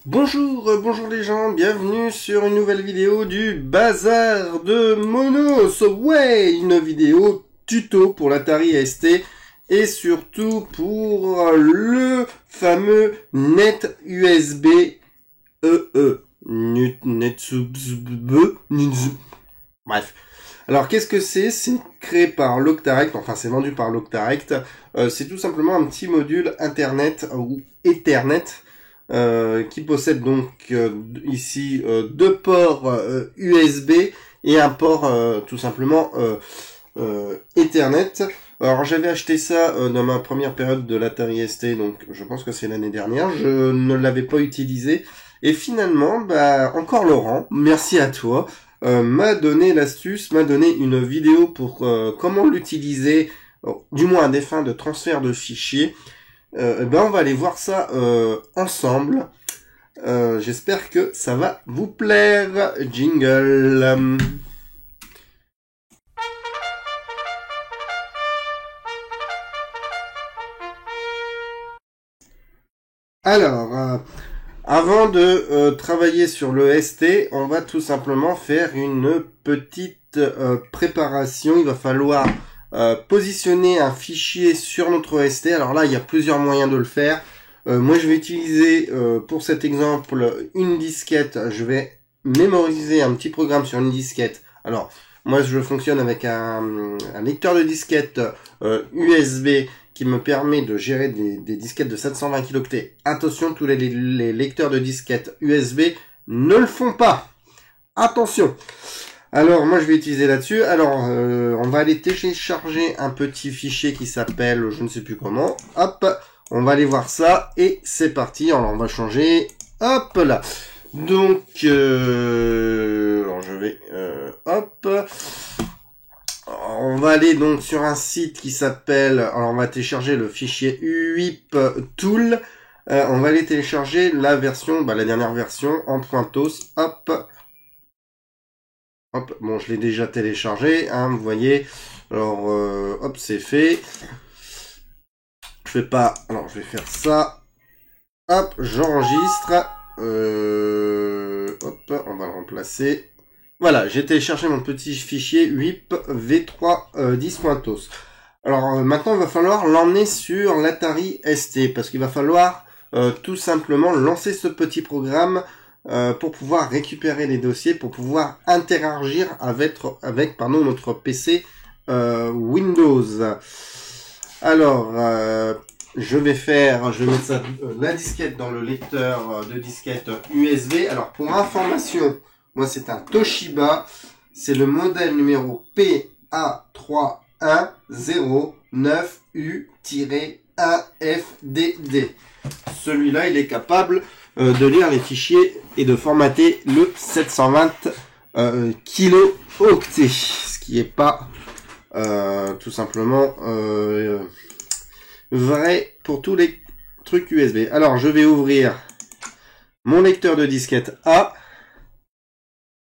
Bonjour les gens, bienvenue sur une nouvelle vidéo du Bazar de Monos. Ouais, une vidéo tuto pour l'Atari ST et surtout pour le fameux Net USB EE. Bref. Alors qu'est-ce que c'est? C'est créé par Loctarect, enfin c'est vendu par Loctarect. C'est tout simplement un petit module Internet ou Ethernet qui possède donc ici deux ports USB et un port tout simplement Ethernet. Alors j'avais acheté ça dans ma première période de l'Atari ST, donc je pense que c'est l'année dernière. Je ne l'avais pas utilisé et finalement, encore Laurent, merci à toi, m'a donné l'astuce, m'a donné une vidéo pour comment l'utiliser, du moins à des fins de transfert de fichiers. On va aller voir ça ensemble. J'espère que ça va vous plaire. Jingle. Alors, avant de travailler sur le ST, on va tout simplement faire une petite préparation. Il va falloir positionner un fichier sur notre ST. Alors là, il y a plusieurs moyens de le faire. Moi, je vais utiliser pour cet exemple une disquette. Je vais mémoriser un petit programme sur une disquette. Alors, moi, je fonctionne avec un lecteur de disquette USB qui me permet de gérer des disquettes de 720 kilooctets. Attention, tous les lecteurs de disquettes USB ne le font pas. Attention. Alors, moi, je vais utiliser là-dessus. Alors, on va aller télécharger un petit fichier qui s'appelle, je ne sais plus comment. Hop, on va aller voir ça. Et c'est parti. Alors, on va changer. Hop là. Donc, alors je vais... hop. On va aller donc sur un site qui s'appelle... Alors, on va télécharger le fichier UIP Tool. On va aller télécharger la version, la dernière version en .tos. Hop. Hop, bon, je l'ai déjà téléchargé, hein, vous voyez. Alors, hop, c'est fait. Je fais pas... Alors, je vais faire ça. Hop, j'enregistre. Hop, on va le remplacer. Voilà, j'ai téléchargé mon petit fichier WIP v3 10.tos. Alors, maintenant, il va falloir l'emmener sur l'Atari ST, parce qu'il va falloir tout simplement lancer ce petit programme pour pouvoir récupérer les dossiers, pour pouvoir interagir avec notre PC Windows. Alors, je vais mettre ça, la disquette dans le lecteur de disquette USB. Alors, pour information, moi c'est un Toshiba, c'est le modèle numéro PA31091U-1FDD. Celui-là, il est capable de lire les fichiers et de formater le 720 kilooctets, ce qui est pas tout simplement vrai pour tous les trucs USB. Alors, je vais ouvrir mon lecteur de disquette A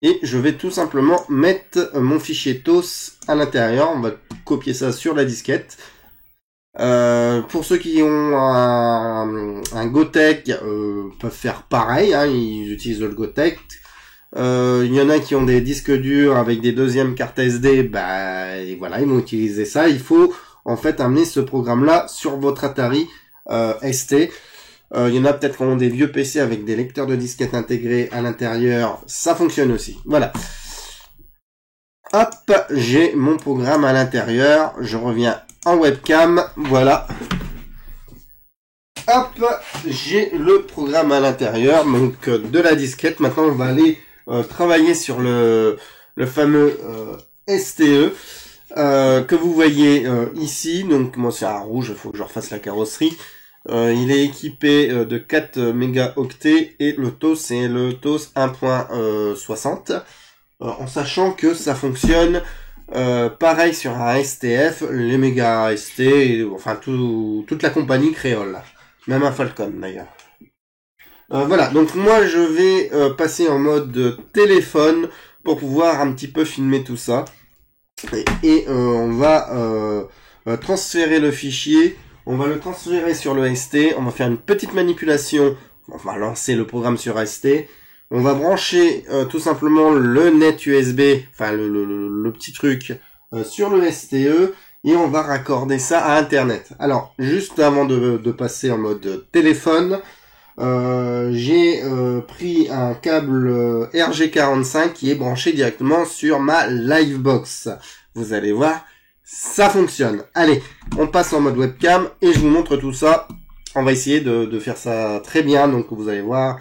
et je vais tout simplement mettre mon fichier TOS à l'intérieur. On va copier ça sur la disquette. Pour ceux qui ont un Gotek, peuvent faire pareil, hein, ils utilisent le Gotek. Il y en a qui ont des disques durs avec des deuxièmes cartes SD, et voilà, ils vont utiliser ça. Il faut en fait amener ce programme-là sur votre Atari ST. Il y en a peut-être qui ont des vieux PC avec des lecteurs de disquettes intégrés à l'intérieur, ça fonctionne aussi. Voilà. Hop, j'ai mon programme à l'intérieur, je reviens en webcam, voilà. Hop, j'ai le programme à l'intérieur, donc de la disquette. Maintenant, on va aller travailler sur le fameux STE que vous voyez ici. Donc, moi, c'est un rouge, il faut que je refasse la carrosserie. Il est équipé de 4 mégaoctets et le TOS, c'est le TOS 1.60. En sachant que ça fonctionne pareil sur un STF, les méga ST, enfin toute la compagnie créole, même un Falcon d'ailleurs. Voilà, donc moi je vais passer en mode téléphone pour pouvoir un petit peu filmer tout ça. Et on va transférer le fichier, on va le transférer sur le ST, on va faire une petite manipulation on va lancer le programme sur ST. On va brancher tout simplement le net USB, enfin le petit truc sur le STE, et on va raccorder ça à Internet. Alors, juste avant de passer en mode téléphone, j'ai pris un câble RG45 qui est branché directement sur ma Livebox. Vous allez voir, ça fonctionne. Allez, on passe en mode webcam et je vous montre tout ça. On va essayer de faire ça très bien, donc vous allez voir,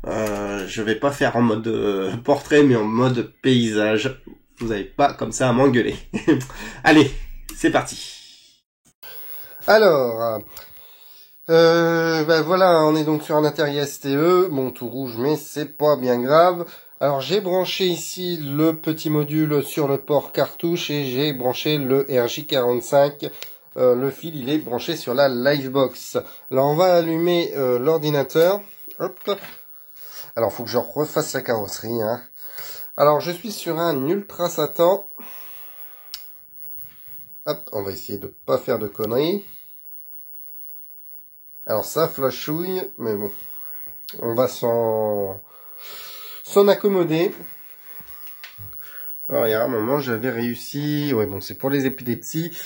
je vais pas faire en mode portrait, mais en mode paysage. Vous n'avez pas comme ça à m'engueuler. Allez, c'est parti. Alors, ben voilà, on est donc sur un Atari STE, bon tout rouge, mais c'est pas bien grave. Alors j'ai branché ici le petit module sur le port cartouche et j'ai branché le RJ45. Le fil il est branché sur la Livebox. Alors on va allumer l'ordinateur. Hop. Alors faut que je refasse la carrosserie. Hein. Alors je suis sur un Ultra Satan. Hop, on va essayer de pas faire de conneries. Alors ça flashouille, mais bon, on va s'en accommoder. Alors il y a un moment j'avais réussi, ouais bon c'est pour les épilepsies.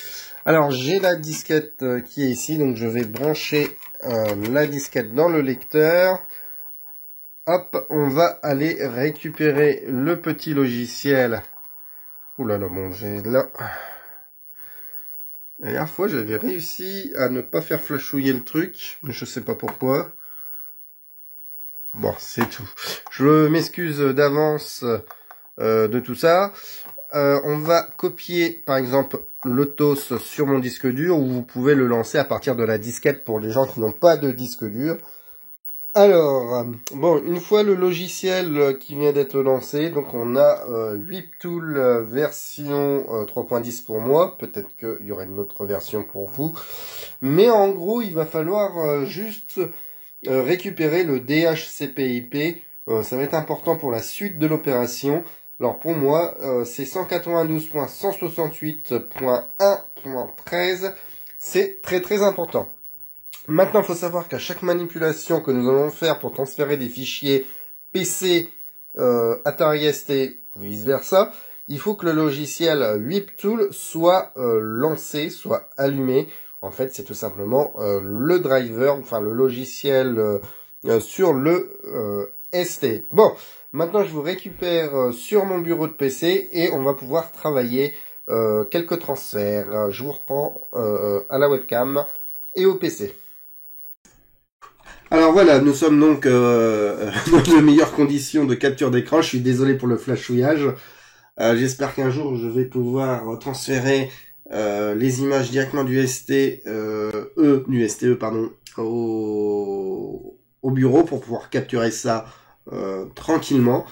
Alors j'ai la disquette qui est ici, donc je vais brancher la disquette dans le lecteur. Hop, on va aller récupérer le petit logiciel. Ouh là là, bon j'ai là... La dernière fois j'avais réussi à ne pas faire flashouiller le truc, mais je sais pas pourquoi. Bon, c'est tout. Je m'excuse d'avance de tout ça. On va copier, par exemple, le TOS sur mon disque dur, ou vous pouvez le lancer à partir de la disquette pour les gens qui n'ont pas de disque dur. Alors, bon, une fois le logiciel qui vient d'être lancé, donc on a WebTool version 3.10 pour moi. Peut-être qu'il y aurait une autre version pour vous. Mais en gros, il va falloir juste... récupérer le DHCPIP, ça va être important pour la suite de l'opération. Alors pour moi, c'est 192.168.1.13, c'est très très important. Maintenant, il faut savoir qu'à chaque manipulation que nous allons faire pour transférer des fichiers PC, Atari ST ou vice versa, il faut que le logiciel WebTool soit lancé, soit allumé. En fait, c'est tout simplement le driver, enfin le logiciel sur le ST. Bon, maintenant je vous récupère sur mon bureau de PC et on va pouvoir travailler quelques transferts. Je vous reprends à la webcam et au PC. Alors voilà, nous sommes donc dans de meilleures conditions de capture d'écran. Je suis désolé pour le flashouillage. J'espère qu'un jour je vais pouvoir transférer les images directement du STE pardon, au bureau pour pouvoir capturer ça tranquillement.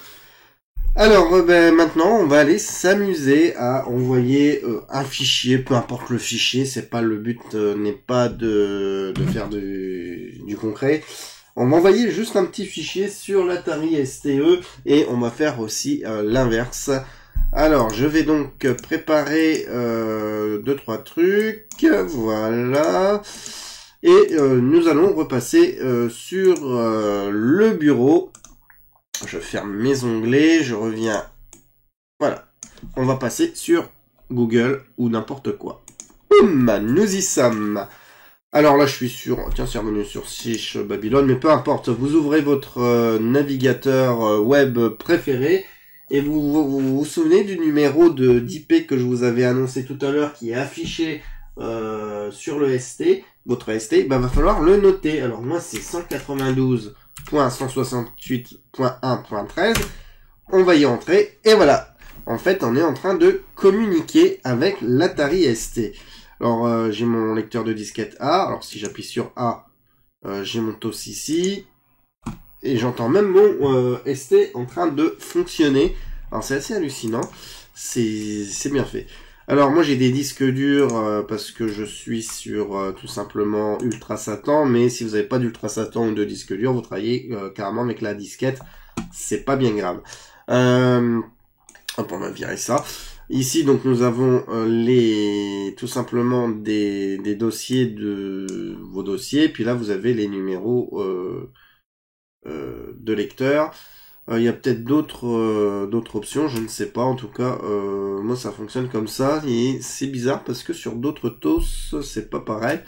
Alors maintenant on va aller s'amuser à envoyer un fichier, peu importe le fichier, c'est pas le but n'est pas de faire du concret. On va envoyer juste un petit fichier sur l'Atari STE et on va faire aussi l'inverse. Alors, je vais donc préparer 2-3 trucs, voilà, et nous allons repasser sur le bureau. Je ferme mes onglets, je reviens, voilà, on va passer sur Google ou n'importe quoi. Boum, nous y sommes. Alors là, je suis sur, tiens, c'est revenu sur Sich Babylone, mais peu importe, vous ouvrez votre navigateur web préféré. Et vous souvenez du numéro d'IP que je vous avais annoncé tout à l'heure qui est affiché sur le ST, votre ST, ben va falloir le noter. Alors moi c'est 192.168.1.13. On va y entrer et voilà. En fait on est en train de communiquer avec l'Atari ST. Alors j'ai mon lecteur de disquette A. Alors si j'appuie sur A, j'ai mon TOS ici. Et j'entends même mon ST en train de fonctionner. Alors c'est assez hallucinant. C'est bien fait. Alors moi j'ai des disques durs parce que je suis sur tout simplement Ultra Satan. Mais si vous n'avez pas d'Ultra Satan ou de disque dur, vous travaillez carrément avec la disquette. C'est pas bien grave. Hop, on va virer ça. Ici donc nous avons tout simplement des dossiers de vos dossiers. Puis là vous avez les numéros de lecteur. Il y a peut-être d'autres options, je ne sais pas. En tout cas, moi ça fonctionne comme ça et c'est bizarre parce que sur d'autres TOS c'est pas pareil.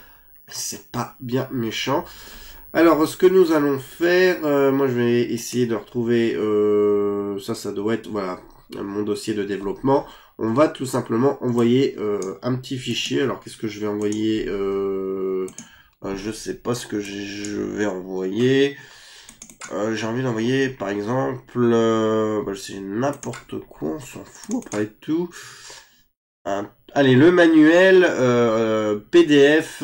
C'est pas bien méchant. Alors, ce que nous allons faire, moi je vais essayer de retrouver, ça doit être, voilà, mon dossier de développement. On va tout simplement envoyer un petit fichier. Alors, qu'est-ce que je vais envoyer je sais pas ce que je vais envoyer. J'ai envie d'envoyer, par exemple, c'est n'importe quoi, on s'en fout après tout. Allez, le manuel PDF,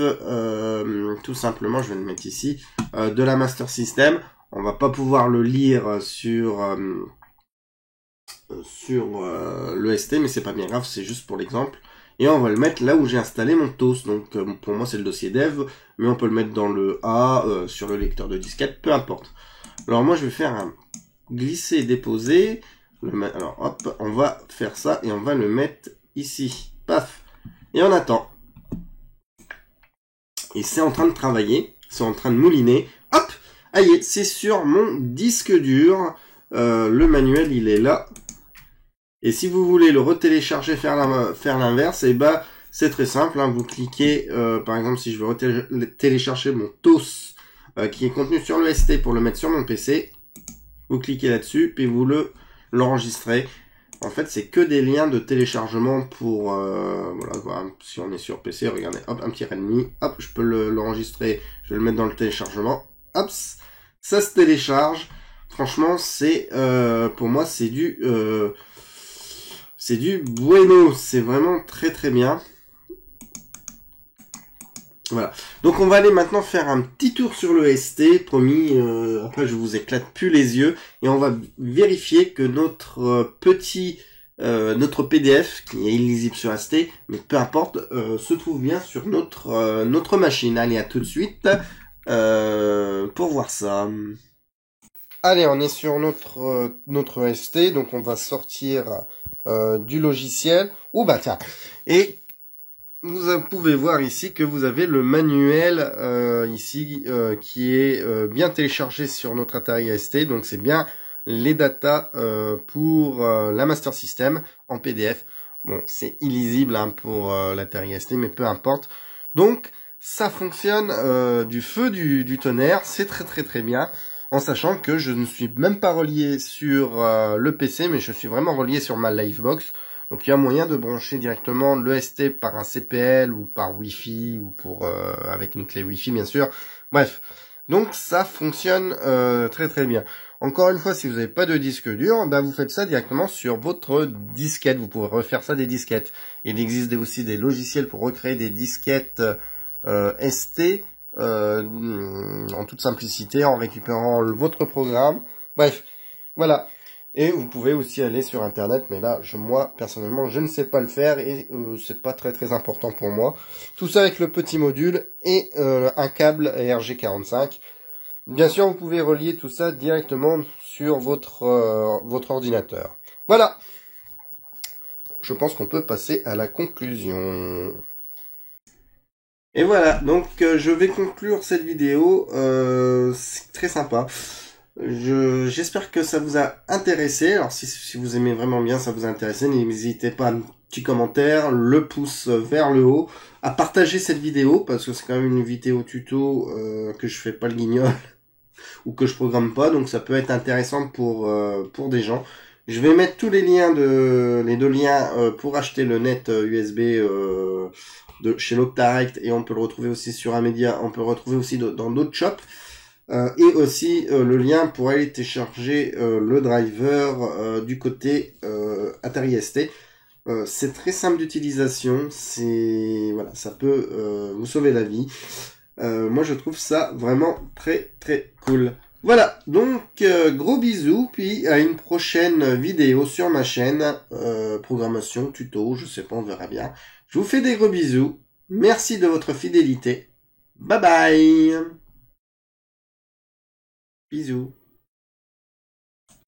tout simplement, je vais le mettre ici, de la Master System. On va pas pouvoir le lire sur le ST, mais c'est pas bien grave, c'est juste pour l'exemple. Et on va le mettre là où j'ai installé mon TOS. Donc pour moi c'est le dossier dev, mais on peut le mettre dans le A, sur le lecteur de disquette, peu importe. Alors moi je vais faire un glisser et déposer. Alors hop, on va faire ça et on va le mettre ici. Paf. Et on attend. Et c'est en train de travailler, c'est en train de mouliner. Hop, allez, c'est sur mon disque dur. Le manuel il est là. Et si vous voulez le retélécharger, faire l'inverse, et bah c'est très simple. Hein, vous cliquez, par exemple, si je veux télécharger mon TOS qui est contenu sur le ST pour le mettre sur mon PC, vous cliquez là-dessus, puis vous l'enregistrez. En fait, c'est que des liens de téléchargement pour, voilà, si on est sur PC, regardez, hop, un petit Redmi, hop, je peux l'enregistrer, je vais le mettre dans le téléchargement, hop, ça se télécharge. Franchement, c'est, pour moi, c'est du bueno, c'est vraiment très très bien. Voilà. Donc on va aller maintenant faire un petit tour sur le ST, promis, après je vous éclate plus les yeux, et on va vérifier que notre notre PDF, qui est illisible sur ST, mais peu importe, se trouve bien sur notre machine. Allez, à tout de suite pour voir ça. Allez, on est sur notre ST, donc on va sortir du logiciel. Oh bah tiens, et vous pouvez voir ici que vous avez le manuel ici qui est bien téléchargé sur notre Atari ST. Donc c'est bien les datas pour la Master System en PDF. Bon, c'est illisible hein, pour l'Atari ST, mais peu importe. Donc ça fonctionne du feu du tonnerre. C'est très très très bien. En sachant que je ne suis même pas relié sur le PC, mais je suis vraiment relié sur ma Livebox. Donc il y a moyen de brancher directement le ST par un CPL ou par Wi-Fi ou avec une clé Wi-Fi bien sûr. Bref, donc ça fonctionne très très bien. Encore une fois, si vous n'avez pas de disque dur, ben vous faites ça directement sur votre disquette. Vous pouvez refaire ça des disquettes. Il existe aussi des logiciels pour recréer des disquettes ST en toute simplicité en récupérant votre programme. Bref, voilà. Et vous pouvez aussi aller sur internet, mais là, moi, personnellement, je ne sais pas le faire et c'est pas très très important pour moi. Tout ça avec le petit module et un câble RG45. Bien sûr, vous pouvez relier tout ça directement sur votre ordinateur. Voilà. Je pense qu'on peut passer à la conclusion. Et voilà, donc je vais conclure cette vidéo. C'est très sympa. J'espère que ça vous a intéressé. Alors si vous aimez vraiment bien, ça vous a intéressé, n'hésitez pas à un petit commentaire, le pouce vers le haut, à partager cette vidéo parce que c'est quand même une vidéo tuto que je fais pas le guignol ou que je programme pas, donc ça peut être intéressant pour des gens. Je vais mettre tous les liens les deux liens pour acheter le net USB de chez Loctarect et on peut le retrouver aussi sur Amedia, on peut le retrouver aussi dans d'autres shops. Et aussi le lien pour aller télécharger le driver du côté Atari ST. C'est très simple d'utilisation, voilà, ça peut vous sauver la vie. Moi je trouve ça vraiment très très cool. Voilà, donc gros bisous, puis à une prochaine vidéo sur ma chaîne, programmation, tuto, je sais pas, on verra bien. Je vous fais des gros bisous, merci de votre fidélité, bye bye. Bisous.